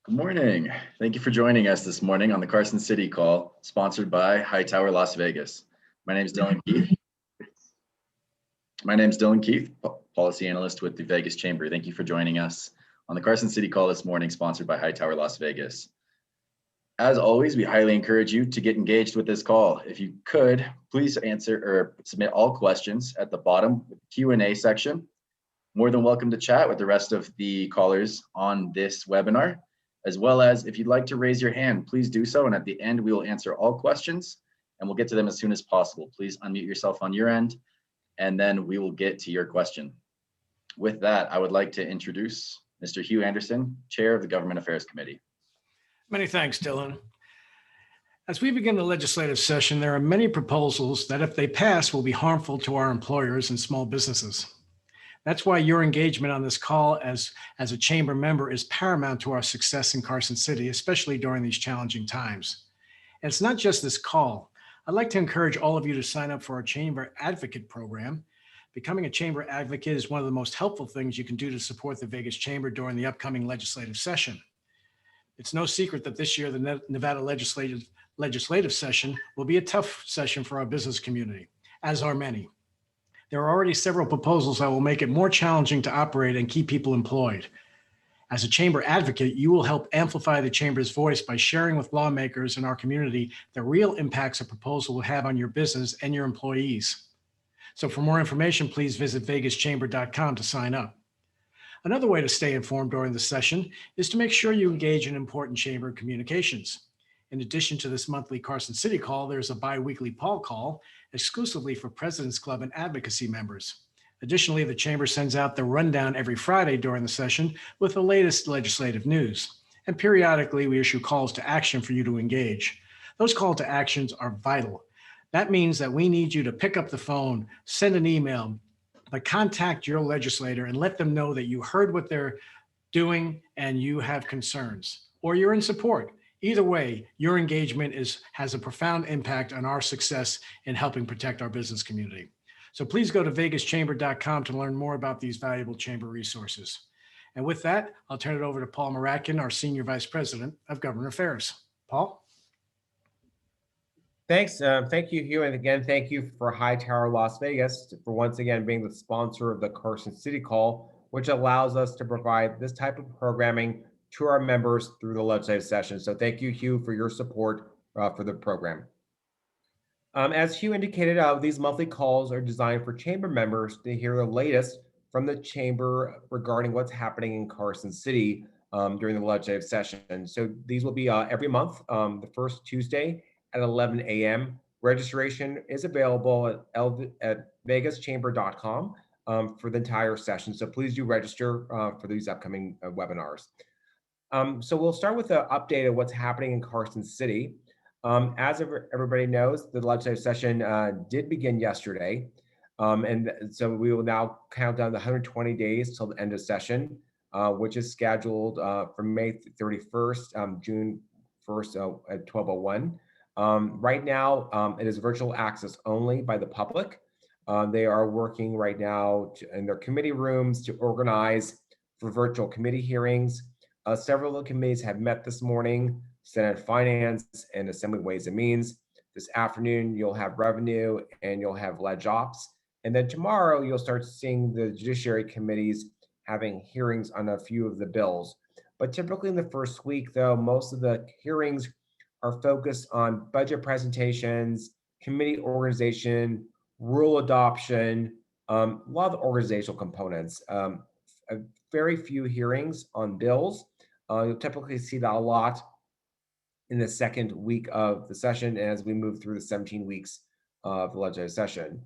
Good morning. Thank you for joining us this morning on the Carson City Call, sponsored by Hightower Las Vegas. My name is Dylan Keith, policy analyst with the Vegas Chamber. Thank you for joining us on the Carson City Call this morning, sponsored by Hightower Las Vegas. As always, we highly encourage you to get engaged with this call. If you could, please answer or submit all questions at the bottom of the Q&A section. More than welcome to chat with the rest of the callers on this webinar. As well as if you'd like to raise your hand, please do so. And at the end, we will answer all questions and we'll get to them as soon as possible. Please unmute yourself on your end, and then we will get to your question. With that, I would like to introduce Mr. Hugh Anderson, Chair of the Government Affairs Committee. Many thanks, Dylan. As we begin the legislative session, there are many proposals that, if they pass, will be harmful to our employers and small businesses. That's why your engagement on this call as a chamber member is paramount to our success in Carson City, especially during these challenging times. And it's not just this call. I'd like to encourage all of you to sign up for our Chamber Advocate program. Becoming a Chamber Advocate is one of the most helpful things you can do to support the Vegas Chamber during the upcoming legislative session. It's no secret that this year the Nevada legislative session will be a tough session for our business community, as are many. There are already several proposals that will make it more challenging to operate and keep people employed. As a chamber advocate, you will help amplify the chamber's voice by sharing with lawmakers in our community the real impacts a proposal will have on your business and your employees. So for more information, please visit vegaschamber.com to sign up. Another way to stay informed during the session is to make sure you engage in important chamber communications. In addition to this monthly Carson City Call, there's a bi-weekly Paul Call exclusively for President's Club and advocacy members. Additionally, the Chamber sends out the rundown every Friday during the session with the latest legislative news. And periodically, we issue calls to action for you to engage. Those call to actions are vital. That means that we need you to pick up the phone, send an email, but contact your legislator and let them know that you heard what they're doing and you have concerns, or you're in support. Either way, your engagement has a profound impact on our success in helping protect our business community. So please go to vegaschamber.com to learn more about these valuable chamber resources. And with that, I'll turn it over to Paul Moradkhan, our Senior Vice President of Government Affairs. Paul? Thanks. Thank you, Hugh. And again, thank you for Hightower Las Vegas for once again being the sponsor of the Carson City Call, which allows us to provide this type of programming to our members through the legislative session. So thank you, Hugh, for your support for the program. As Hugh indicated, these monthly calls are designed for chamber members to hear the latest from the chamber regarding what's happening in Carson City during the legislative session. So these will be every month, the first Tuesday at 11 a.m. Registration is available at vegaschamber.com for the entire session. So please do register for these upcoming webinars. So we'll start with an update of what's happening in Carson City. As everybody knows, the legislative session did begin yesterday. And so we will now count down the 120 days till the end of session, which is scheduled for May 31st, June 1st at 12:01. Right now, it is virtual access only by the public. They are working right now in their committee rooms to organize for virtual committee hearings. Several of the committees have met this morning: Senate Finance and Assembly Ways and Means. This afternoon, you'll have Revenue and you'll have Leg Ops. And then tomorrow, you'll start seeing the Judiciary Committees having hearings on a few of the bills. But typically in the first week, though, most of the hearings are focused on budget presentations, committee organization, rule adoption, a lot of the organizational components. Very few hearings on bills. You'll typically see that a lot in the second week of the session as we move through the 17 weeks of the legislative session.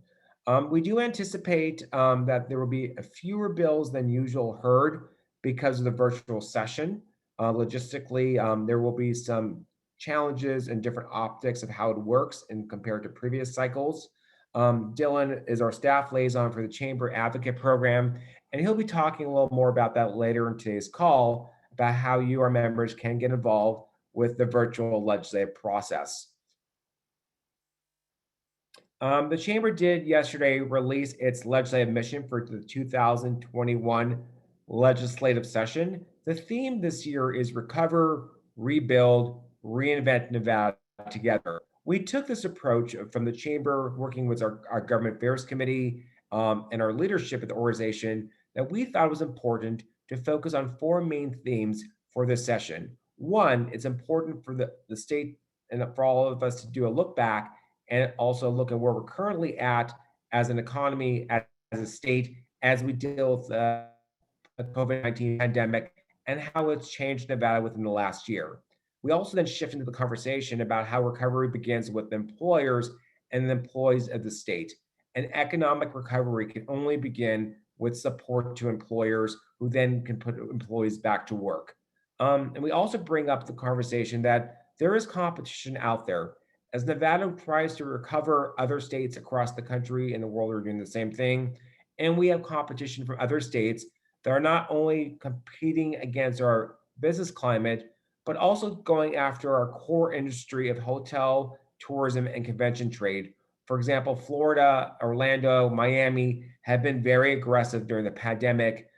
We do anticipate that there will be fewer bills than usual heard because of the virtual session. Logistically, there will be some challenges and different optics of how it works in compared to previous cycles. Dylan is our staff liaison for the Chamber Advocate Program, and he'll be talking a little more about that later in today's call, about how you, our members, can get involved with the virtual legislative process. The Chamber did yesterday release its legislative mission for the 2021 legislative session. The theme this year is Recover, Rebuild, Reinvent Nevada Together. We took this approach from the Chamber, working with our Government Affairs Committee and our leadership at the organization, that we thought it was important to focus on four main themes for this session. One, it's important for the state and for all of us to do a look back and also look at where we're currently at as an economy, as a state, as we deal with the COVID-19 pandemic and how it's changed Nevada within the last year. We also then shift into the conversation about how recovery begins with employers and the employees of the state. And economic recovery can only begin with support to employers who then can put employees back to work. And we also bring up the conversation that there is competition out there. As Nevada tries to recover, other states across the country and the world are doing the same thing. And we have competition from other states that are not only competing against our business climate, but also going after our core industry of hotel, tourism, and convention trade. For example, Florida, Orlando, Miami have been very aggressive during the pandemic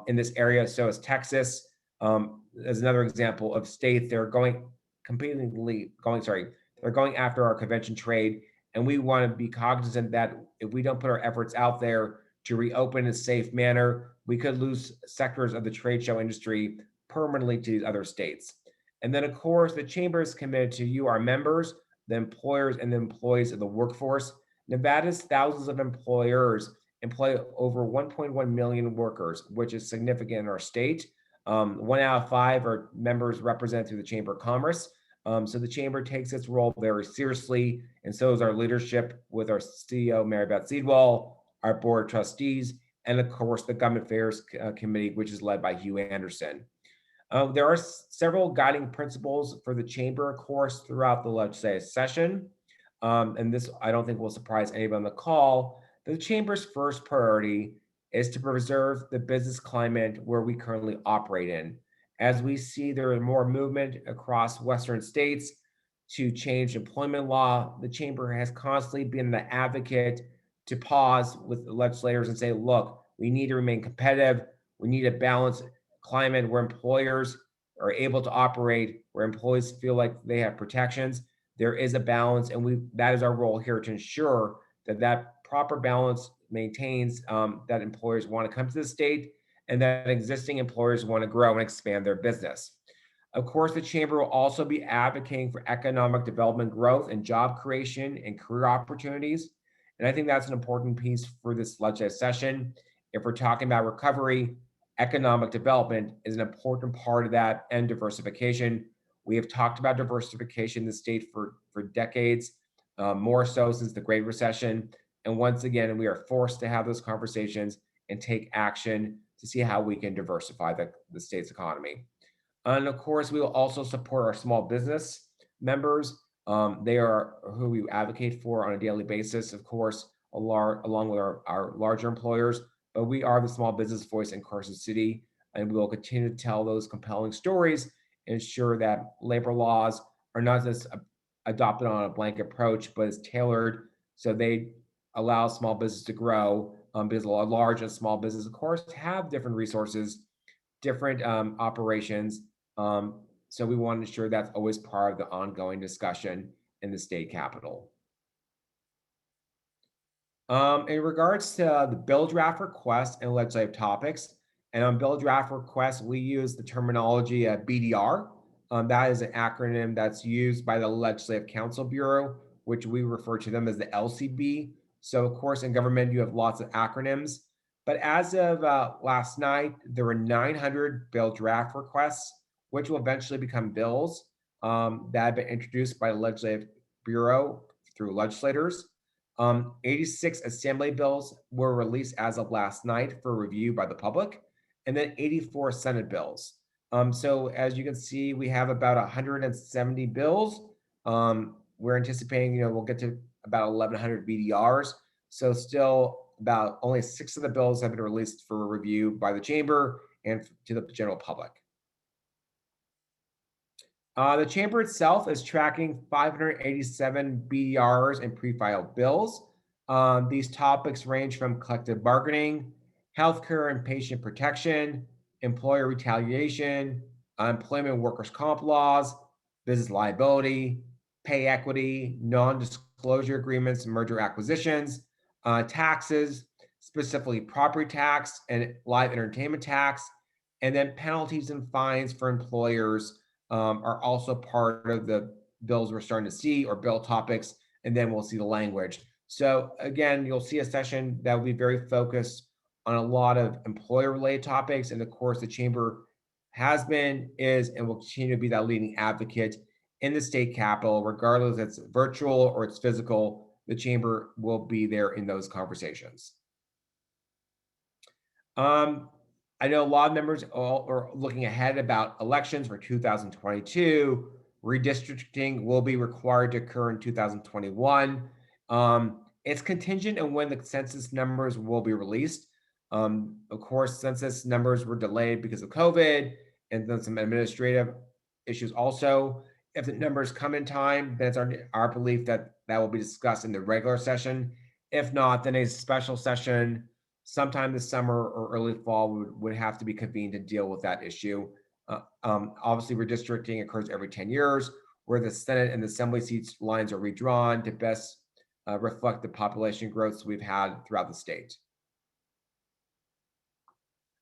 in this area. So is Texas. As another example of states they're going they're going after our convention trade. And we want to be cognizant that if we don't put our efforts out there to reopen in a safe manner, we could lose sectors of the trade show industry permanently to these other states. And then, of course, the Chamber is committed to you, our members, the employers, and the employees of the workforce. Nevada's thousands of employers employ over 1.1 million workers, which is significant in our state. 1 out of 5 are members represented through the Chamber of Commerce. So the Chamber takes its role very seriously, and so is our leadership with our CEO, Mary Beth Seedwall, our board of trustees, and of course, the Government Affairs Committee, which is led by Hugh Anderson. There are several guiding principles for the Chamber, of course, throughout the legislative session. And this, I don't think will surprise anybody on the call. The Chamber's first priority is to preserve the business climate where we currently operate in. As we see there is more movement across Western states to change employment law, the Chamber has constantly been the advocate to pause with the legislators and say, look, we need to remain competitive. We need a balanced climate where employers are able to operate, where employees feel like they have protections. There is a balance, and that is our role here to ensure that that proper balance maintains, that employers want to come to the state and that existing employers want to grow and expand their business. Of course, the Chamber will also be advocating for economic development growth and job creation and career opportunities. And I think that's an important piece for this legislative session. If we're talking about recovery, economic development is an important part of that, and diversification. We have talked about diversification in the state for decades, more so since the Great Recession. And once again, we are forced to have those conversations and take action to see how we can diversify the state's economy. And of course, we will also support our small business members. They are who we advocate for on a daily basis, of course, along with our larger employers. But we are the small business voice in Carson City, and we will continue to tell those compelling stories and ensure that labor laws are not just adopted on a blanket approach, but is tailored so they allow small business to grow, because a large and small business, of course, have different resources, different operations. So we want to ensure that's always part of the ongoing discussion in the state capitol. In regards to the bill draft request and legislative topics, and on bill draft requests, we use the terminology BDR. That is an acronym that's used by the Legislative Counsel Bureau, which we refer to them as the LCB. So of course, in government, you have lots of acronyms. But as of last night, there were 900 bill draft requests, which will eventually become bills that have been introduced by the Legislative Bureau through legislators. 86 assembly bills were released as of last night for review by the public, and then 84 Senate bills. So as you can see, we have about 170 bills. We're anticipating, we'll get to about 1,100 BDRs. So still about only 6 of the bills have been released for review by the Chamber and to the general public. The Chamber itself is tracking 587 BDRs and pre-filed bills. These topics range from collective bargaining, healthcare and patient protection, employer retaliation, employment workers' comp laws, business liability, pay equity, non-disclosure agreements, merger acquisitions, taxes, specifically property tax and live entertainment tax, and then penalties and fines for employers are also part of the bills we're starting to see, or bill topics, and then we'll see the language. So again, you'll see a session that will be very focused on a lot of employer-related topics, and of course, the chamber has been, is, and will continue to be that leading advocate in the state capitol, regardless if it's virtual or it's physical. The chamber will be there in those conversations. I know a lot of members are looking ahead about elections for 2022. Redistricting will be required to occur in 2021. It's contingent on when the census numbers will be released. Of course, census numbers were delayed because of COVID and then some administrative issues also. If the numbers come in time, then it's our belief that that will be discussed in the regular session. If not, then a special session sometime this summer or early fall would have to be convened to deal with that issue. Obviously, redistricting occurs every 10 years, where the Senate and the Assembly seats lines are redrawn to best reflect the population growth we've had throughout the state.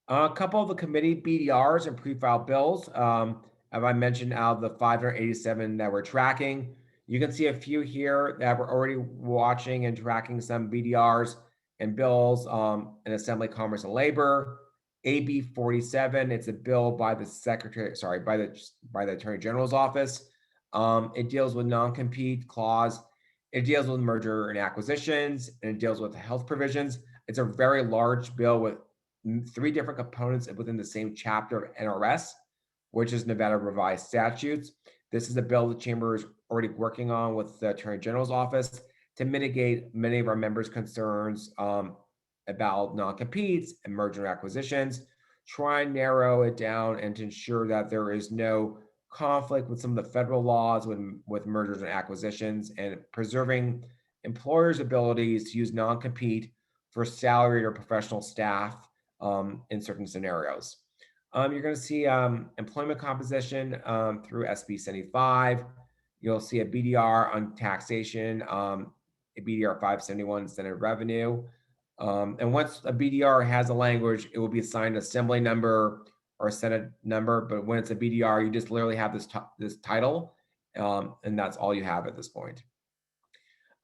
A couple of the committee BDRs and pre-filed bills. As I mentioned, out of the 587 that we're tracking, you can see a few here that we're already watching and tracking some BDRs and bills in Assembly, Commerce, and Labor. AB 47, it's a bill by the by the Attorney General's office. It deals with non-compete clause. It deals with merger and acquisitions, and it deals with health provisions. It's a very large bill with 3 different components within the same chapter of NRS, which is Nevada Revised Statutes. This is a bill the chamber is already working on with the Attorney General's office to mitigate many of our members' concerns about non-competes and merger and acquisitions, try and narrow it down and to ensure that there is no conflict with some of the federal laws with mergers and acquisitions, and preserving employers' abilities to use non-compete for salaried or professional staff in certain scenarios. You're going to see employment composition through SB 75. You'll see a BDR on taxation, a BDR 571 Senate revenue. And once a BDR has a language, it will be assigned an assembly number or a Senate number. But when it's a BDR, you just literally have this title, and that's all you have at this point.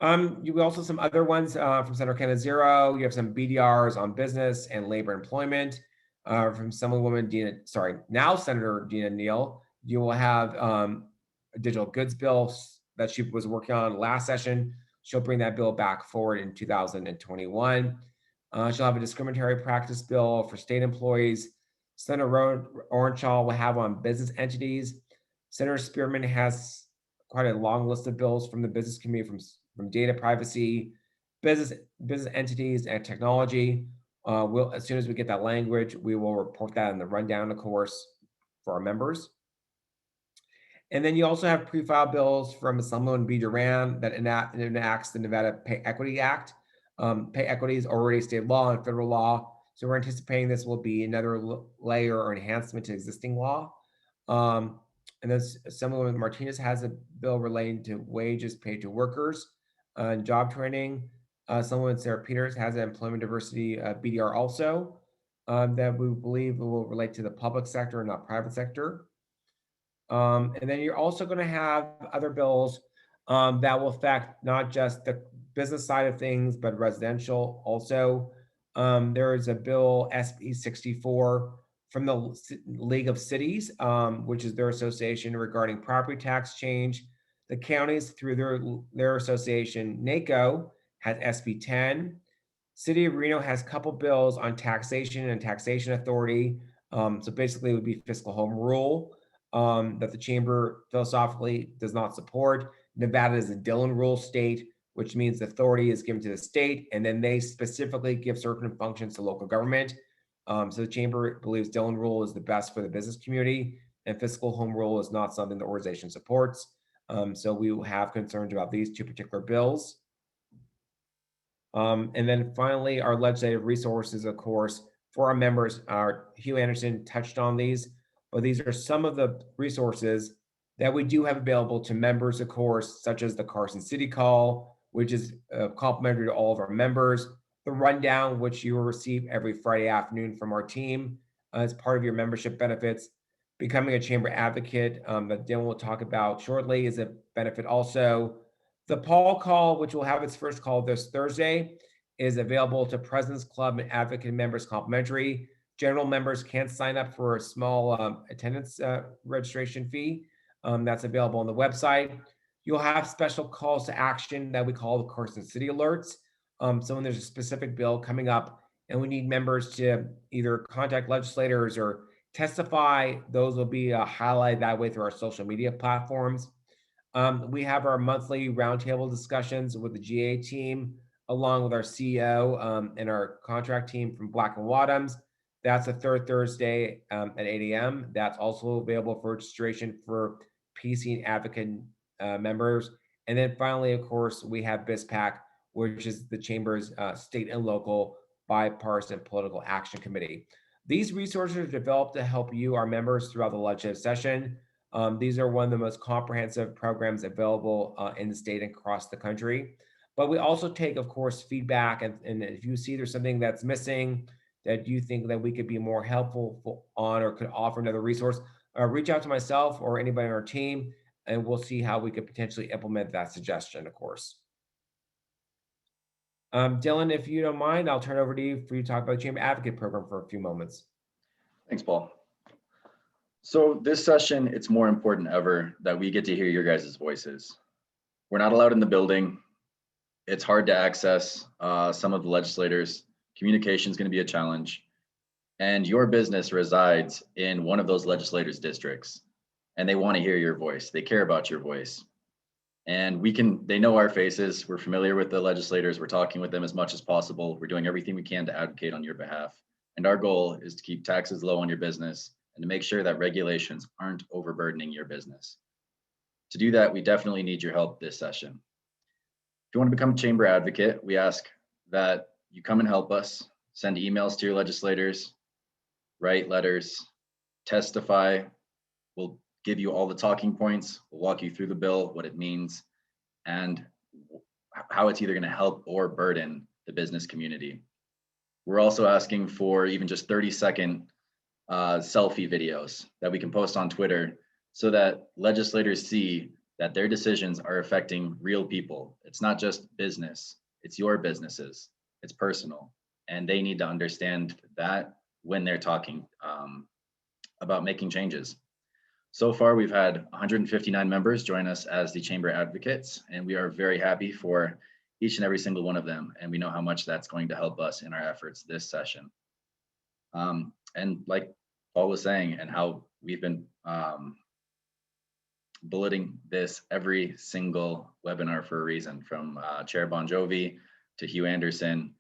You also some other ones from Senator Kenneth Zero. You have some BDRs on business and labor employment from Assemblywoman now Senator Dina Neal. You will have a digital goods bill that she was working on last session. She'll bring that bill back forward in 2021. She'll have a discriminatory practice bill for state employees. Senator Orenshaw will have on business entities. Senator Spearman has quite a long list of bills from the business committee from data privacy, business entities, and technology. As soon as we get that language, we will report that in the rundown, of course, for our members. And then you also have pre-filed bills from Assemblywoman B. Duran that enacts the Nevada Pay Equity Act. Pay equity is already state law and federal law, so we're anticipating this will be another layer or enhancement to existing law. And then Assemblywoman Martinez has a bill relating to wages paid to workers and job training. Assemblywoman Sarah Peters has an employment diversity BDR also that we believe will relate to the public sector and not private sector. And then you're also going to have other bills that will affect not just the business side of things, but residential also. There is a bill, SB 64, from the League of Cities, which is their association regarding property tax change. The counties, through their association, NACO, has SB 10. City of Reno has a couple bills on taxation and taxation authority. So basically, it would be fiscal home rule that the chamber philosophically does not support. Nevada is a Dillon rule state, which means the authority is given to the state, and then they specifically give certain functions to local government. So the chamber believes Dillon rule is the best for the business community, and fiscal home rule is not something the organization supports. So we will have concerns about these 2 particular bills. And then finally, our legislative resources, of course, for our members. Hugh Anderson touched on these, but these are some of the resources that we do have available to members, of course, such as the Carson City Call, which is complimentary to all of our members, the rundown, which you will receive every Friday afternoon from our team as part of your membership benefits. Becoming a chamber advocate that Dylan will talk about shortly is a benefit also. The Paul Call, which will have its first call this Thursday, is available to President's Club and advocate members complimentary. General members can sign up for a small attendance registration fee. That's available on the website. You'll have special calls to action that we call the Carson City Alerts. So when there's a specific bill coming up and we need members to either contact legislators or testify, those will be highlighted that way through our social media platforms. We have our monthly roundtable discussions with the GA team, along with our CEO and our contract team from Black and Wadhams. That's the third Thursday at 8 a.m. That's also available for registration for PC and advocate members. And then finally, of course, we have BISPAC, which is the Chamber's state and local bipartisan political action committee. These resources are developed to help you, our members, throughout the legislative session. These are one of the most comprehensive programs available in the state and across the country. But we also take, of course, feedback. And if you see there's something that's missing that you think that we could be more helpful on or could offer another resource, reach out to myself or anybody on our team, and we'll see how we could potentially implement that suggestion, of course. Dylan, if you don't mind, I'll turn it over to you for you to talk about the Chamber Advocate Program for a few moments. Thanks, Paul. So this session, it's more important ever that we get to hear your guys' voices. We're not allowed in the building. It's hard to access some of the legislators. Communication is going to be a challenge. And your business resides in one of those legislators' districts, and they want to hear your voice. They care about your voice. And they know our faces. We're familiar with the legislators. We're talking with them as much as possible. We're doing everything we can to advocate on your behalf. And our goal is to keep taxes low on your business and to make sure that regulations aren't overburdening your business. To do that, we definitely need your help this session. If you want to become a chamber advocate, we ask that you come and help us, send emails to your legislators, write letters, testify. We'll give you all the talking points. We'll walk you through the bill, what it means, and how it's either going to help or burden the business community. We're also asking for even just 30-second selfie videos that we can post on Twitter so that legislators see that their decisions are affecting real people. It's not just business, it's your businesses, it's personal. And they need to understand that when they're talking about making changes. So far, we've had 159 members join us as the chamber advocates, and we are very happy for each and every single one of them. And we know how much that's going to help us in our efforts this session. And like Paul was saying, and how we've been bulleting this every single webinar for a reason, from Chair Bon Jovi to Hugh Anderson,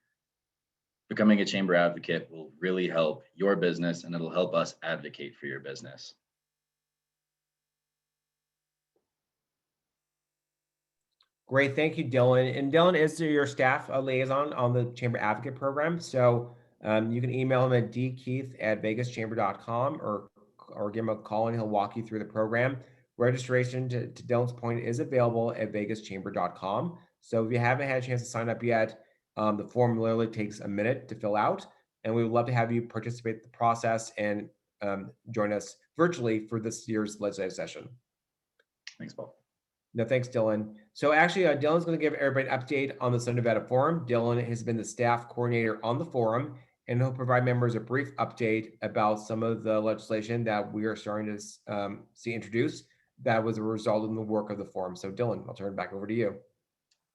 becoming a chamber advocate will really help your business, and it'll help us advocate for your business. Great, thank you, Dylan. And Dylan is your staff liaison on the Chamber Advocate Program. So you can email him at dkeith@vegaschamber.com or give him a call and he'll walk you through the program. Registration, to Dylan's point, is available at vegaschamber.com. So if you haven't had a chance to sign up yet, the form literally takes a minute to fill out. And we would love to have you participate in the process and join us virtually for this year's legislative session. Thanks, Paul. No, thanks, Dylan. So actually, Dylan's going to give everybody an update on the Southern Nevada Forum. Dylan has been the staff coordinator on the forum, and he'll provide members a brief update about some of the legislation that we are starting to see introduced that was a result of the work of the forum. So Dylan, I'll turn it back over to you.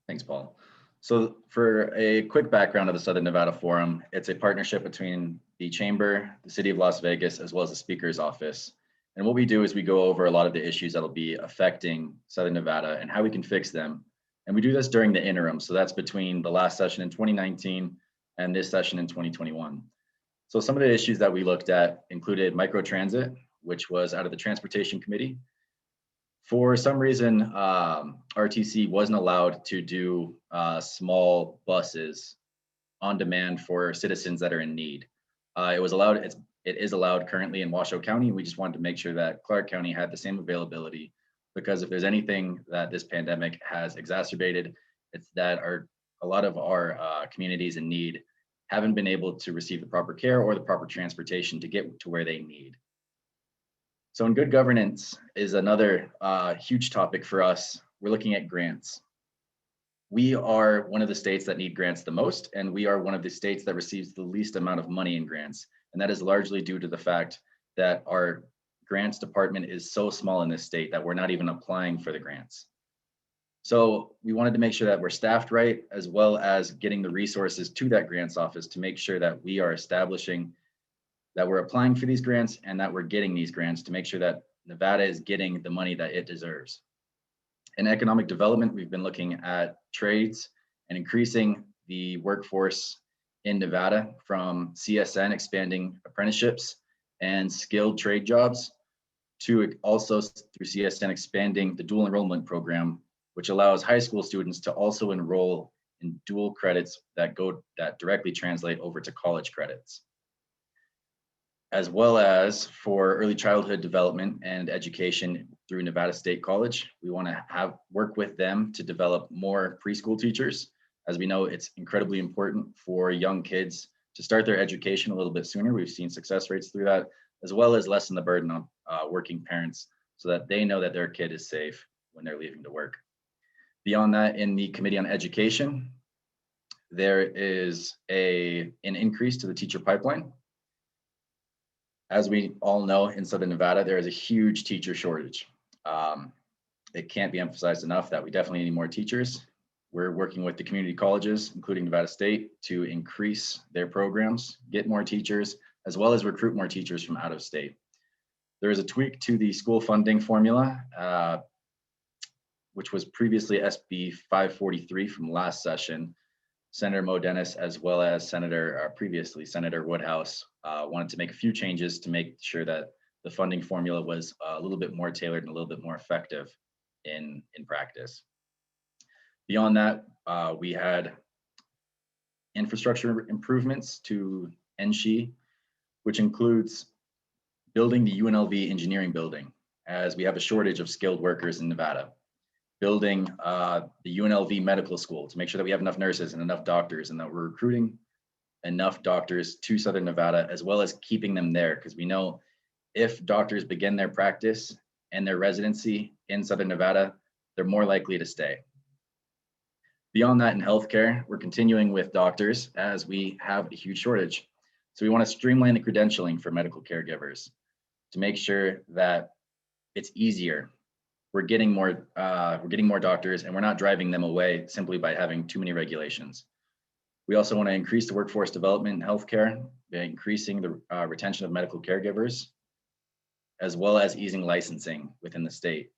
Thanks, Paul. So for a quick background of the Southern Nevada Forum, it's a partnership between the Chamber, the City of Las Vegas, as well as the Speaker's Office. And what we do is we go over a lot of the issues that'll be affecting Southern Nevada and how we can fix them. And we do this during the interim. So that's between the last session in 2019 and this session in 2021. So some of the issues that we looked at included microtransit, which was out of the Transportation Committee. For some reason, RTC wasn't allowed to do small buses on demand for citizens that are in need. It is allowed currently in Washoe County. We just wanted to make sure that Clark County had the same availability, because if there's anything that this pandemic has exacerbated, it's that a lot of our communities in need haven't been able to receive the proper care or the proper transportation to get to where they need. So in good governance is another huge topic for us. We're looking at grants. We are one of the states that need grants the most, and we are one of the states that receives the least amount of money in grants. And that is largely due to the fact that our grants department is so small in this state that we're not even applying for the grants. So we wanted to make sure that we're staffed right, as well as getting the resources to that grants office to make sure that we are establishing that we're applying for these grants and that we're getting these grants to make sure that Nevada is getting the money that it deserves. In economic development, we've been looking at trades and increasing the workforce in Nevada from CSN expanding apprenticeships and skilled trade jobs to also through CSN expanding the dual enrollment program, which allows high school students to also enroll in dual credits that directly translate over to college credits. As well as for early childhood development and education through Nevada State College. We want to work with them to develop more preschool teachers. As we know, it's incredibly important for young kids to start their education a little bit sooner. We've seen success rates through that, as well as lessen the burden on working parents so that they know that their kid is safe when they're leaving to work. Beyond that, in the Committee on Education, there is an increase to the teacher pipeline. As we all know, in Southern Nevada, there is a huge teacher shortage. It can't be emphasized enough that we definitely need more teachers. We're working with the community colleges, including Nevada State, to increase their programs, get more teachers, as well as recruit more teachers from out of state. There is a tweak to the school funding formula, which was previously SB 543 from last session. Senator Mo Dennis, as well as previously Senator Woodhouse, wanted to make a few changes to make sure that the funding formula was a little bit more tailored and a little bit more effective in practice. Beyond that, we had infrastructure improvements to NSHE, which includes building the UNLV engineering building, as we have a shortage of skilled workers in Nevada. Building the UNLV medical school to make sure that we have enough nurses and enough doctors and that we're recruiting enough doctors to Southern Nevada, as well as keeping them there, because we know if doctors begin their practice and their residency in Southern Nevada, they're more likely to stay. Beyond that, in healthcare, we're continuing with doctors as we have a huge shortage. So we want to streamline the credentialing for medical caregivers to make sure that it's easier. We're getting more doctors, and we're not driving them away simply by having too many regulations. We also want to increase the workforce development in healthcare by increasing the retention of medical caregivers, as well as easing licensing within the state.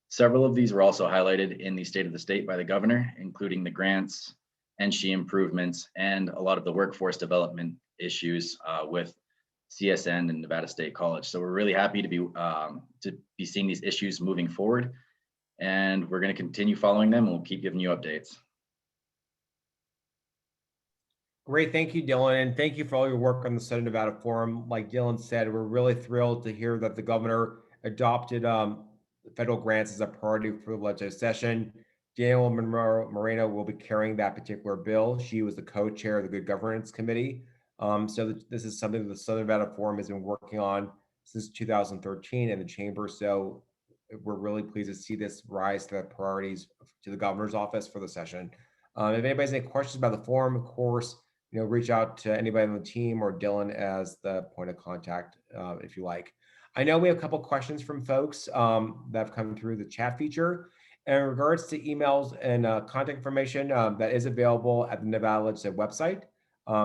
Several of these were also highlighted in the State of the State by the governor, including the grants, NSHE improvements, and a lot of the workforce development issues with CSN and Nevada State College. So we're really happy to be seeing these issues moving forward, and we're going to continue following them, and we'll keep giving you updates. Great, thank you, Dylan, and thank you for all your work on the Southern Nevada Forum. Like Dylan said, we're really thrilled to hear that the governor adopted federal grants as a priority for the legislative session. Daniel Moreno will be carrying that particular bill. She was the co-chair of the Good Governance Committee. So this is something that the Southern Nevada Forum has been working on since 2013 in the chamber. So we're really pleased to see this rise to the priorities to the governor's office for the session. If anybody has any questions about the forum, of course, reach out to anybody on the team or Dylan as the point of contact if you like. I know we have a couple questions from folks that have come through the chat feature. In regards to emails and contact information, that is available at the Nevada Legislative website.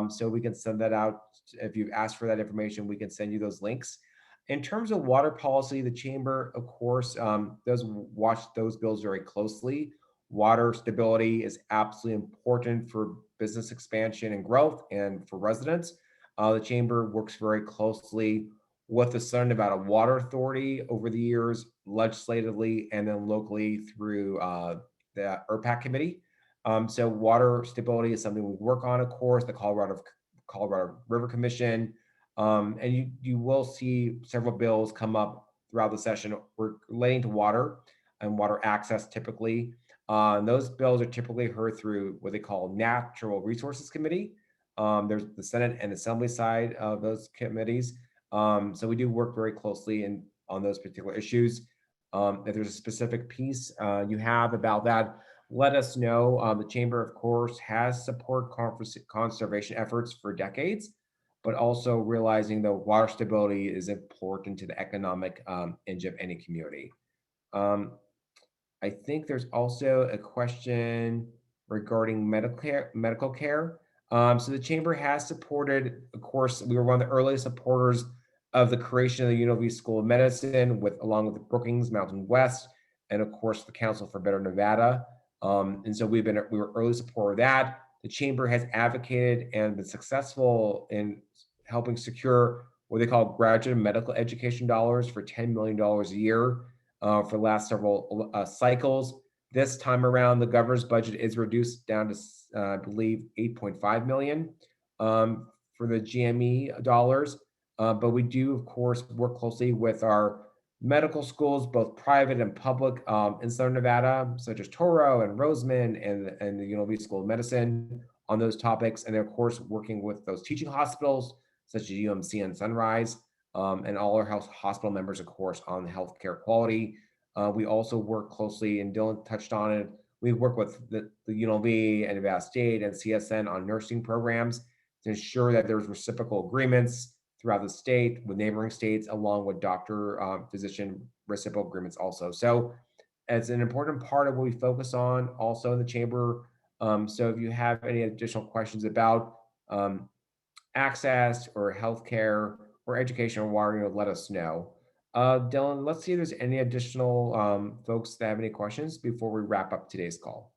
So we can send that out. If you've asked for that information, we can send you those links. In terms of water policy, the chamber, of course, does watch those bills very closely. Water stability is absolutely important for business expansion and growth and for residents. The chamber works very closely with the Southern Nevada Water Authority over the years, legislatively and then locally through the ERPAC committee. So water stability is something we work on, of course. The Colorado Colorado River Commission. And you will see several bills come up throughout the session relating to water and water access typically. Those bills are typically heard through what they call Natural Resources Committee. There's the Senate and Assembly side of those committees. So we do work very closely on those particular issues. If there's a specific piece you have about that, let us know. The Chamber, of course, has supported conservation efforts for decades, but also realizing that water stability is important to the economic engine of any community. I think there's also a question regarding medical care. So the Chamber has supported, of course, we were one of the earliest supporters of the creation of the UNLV School of Medicine, along with the Brookings Mountain West, and of course the Council for Better Nevada. And so we were early supporter of that. The Chamber has advocated and been successful in helping secure what they call graduate medical education dollars for $10 million a year for the last several cycles. This time around, the governor's budget is reduced down to, I believe, 8.5 million for the GME dollars. But we do, of course, work closely with our medical schools, both private and public, in Southern Nevada, such as Toro and Roseman and the UNLV School of Medicine on those topics. And then, of course, working with those teaching hospitals, such as UMC and Sunrise, and all our hospital members, of course, on healthcare quality. We also work closely, and Dylan touched on it, we work with the UNLV and Nevada State and CSN on nursing programs to ensure that there's reciprocal agreements throughout the state with neighboring states, along with doctor-physician reciprocal agreements also. So it's an important part of what we focus on also in the Chamber. So if you have any additional questions about access or healthcare or education or water, let us know. Dylan, let's see if there's any additional folks that have any questions before we wrap up today's call.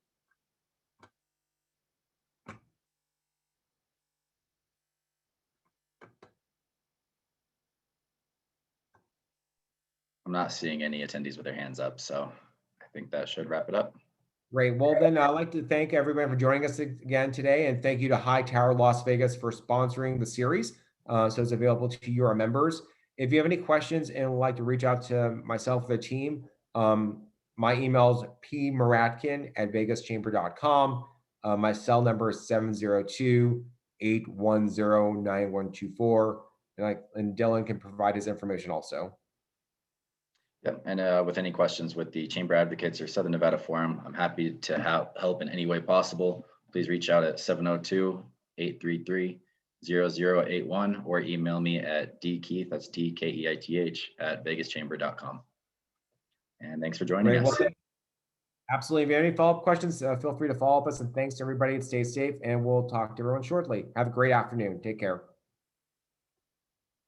I'm not seeing any attendees with their hands up, so I think that should wrap it up. Great. Well, then I'd like to thank everyone for joining us again today, and thank you to Hightower Las Vegas for sponsoring the series. So it's available to you, our members. If you have any questions and would like to reach out to myself or the team, my email is pmoradkhan@vegaschamber.com. My cell number is 702-810-9124. And Dylan can provide his information also. Yep, and with any questions with the Chamber Advocates or Southern Nevada Forum, I'm happy to help in any way possible. Please reach out at 702-833-0081 or email me at dkeith, that's DKEITH, @vegaschamber.com. And thanks for joining us. Well, absolutely. If you have any follow-up questions, feel free to follow up us. And thanks to everybody. Stay safe, and we'll talk to everyone shortly. Have a great afternoon. Take care.